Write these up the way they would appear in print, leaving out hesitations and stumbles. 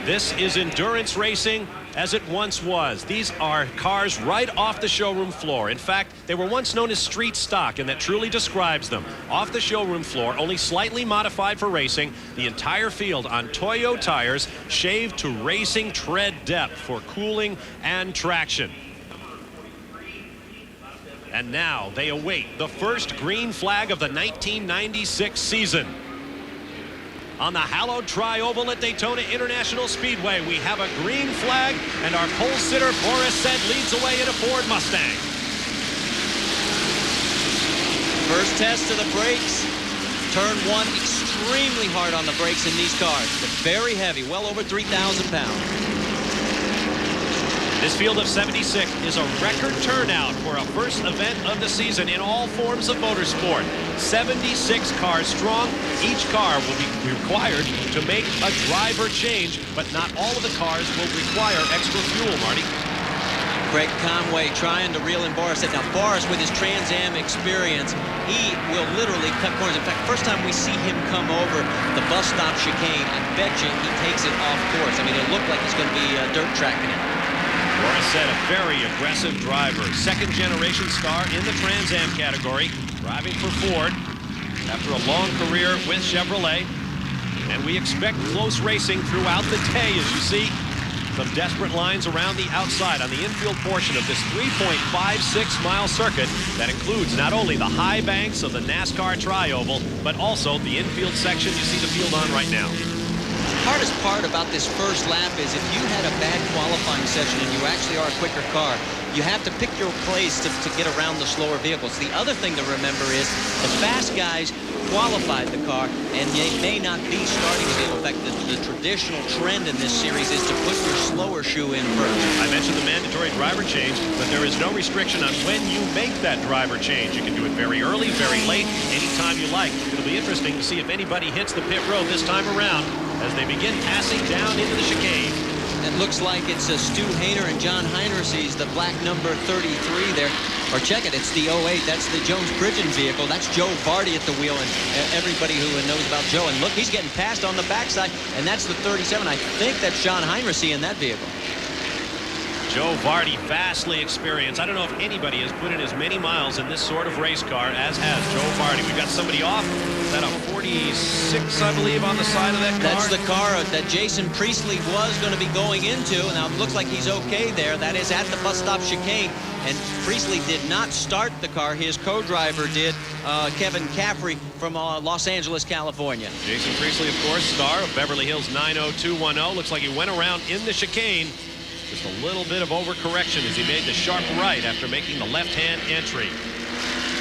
This is endurance racing as it once was. These are cars right off the showroom floor. In fact, they were once known as street stock, and that truly describes them. Off the showroom floor, only slightly modified for racing. The entire field on Toyo tires, shaved to racing tread depth for cooling and traction. And now they await the first green flag of the 1996 season. On the hallowed tri-oval at Daytona International Speedway, we have a green flag, and our pole sitter, Boris Said, leads away in a Ford Mustang. First test of the brakes. Turn one, extremely hard on the brakes in these cars. They're very heavy, well over 3,000 pounds. This field of 76 is a record turnout for a first event of the season in all forms of motorsport. 76 cars strong. Each car will be required to make a driver change, but not all of the cars will require extra fuel, Marty. Craig Conway trying to reel in Boris. Now, Boris, with his Trans Am experience, he will literally cut corners. In fact, first time we see him come over the bus stop chicane, I bet you he takes it off course. I mean, it looked like he's going to be dirt tracking it. Boris Said, a very aggressive driver. Second-generation star in the Trans Am category, driving for Ford after a long career with Chevrolet. And we expect close racing throughout the day, as you see. Some desperate lines around the outside on the infield portion of this 3.56-mile circuit that includes not only the high banks of the NASCAR Tri-Oval, but also the infield section you see the field on right now. The hardest part about this first lap is if you had a bad qualifying session and you actually are a quicker car, you have to pick your place to get around the slower vehicles. The other thing to remember is the fast guys qualified the car, and they may not be starting the vehicle. In fact, the traditional trend in this series is to put your slower shoe in first. I mentioned the mandatory driver change, but there is no restriction on when you make that driver change. You can do it very early, very late, anytime you like. It'll be interesting to see if anybody hits the pit road this time around as they begin passing down into the chicane. It looks like it's Stu Hayner and John Heinrichs, the black number 33 there. Or check it, it's the 08. That's the Jones-Bridgen vehicle. That's Joe Vardy at the wheel, and everybody who knows about Joe. And look, he's getting passed on the backside, and that's the 37. I think that's John Heinrichs in that vehicle. Joe Vardy, vastly experienced. I don't know if anybody has put in as many miles in this sort of race car as has Joe Vardy. We've got somebody off. Is that a 46, I believe, on the side of that car? That's the car that Jason Priestley was going to be going into. Now, it looks like he's okay there. That is at the bus stop chicane. And Priestley did not start the car. His co-driver did, Kevin Caffrey from Los Angeles, California. Jason Priestley, of course, star of Beverly Hills 90210. Looks like he went around in the chicane. Just a little bit of overcorrection as he made the sharp right after making the left-hand entry.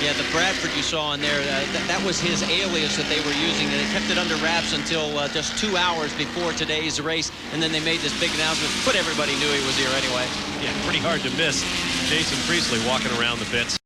Yeah, the Bradford you saw in there, that was his alias that they were using. They kept it under wraps until just 2 hours before today's race, and then they made this big announcement, but everybody knew he was here anyway. Yeah, pretty hard to miss Jason Priestley walking around the pits.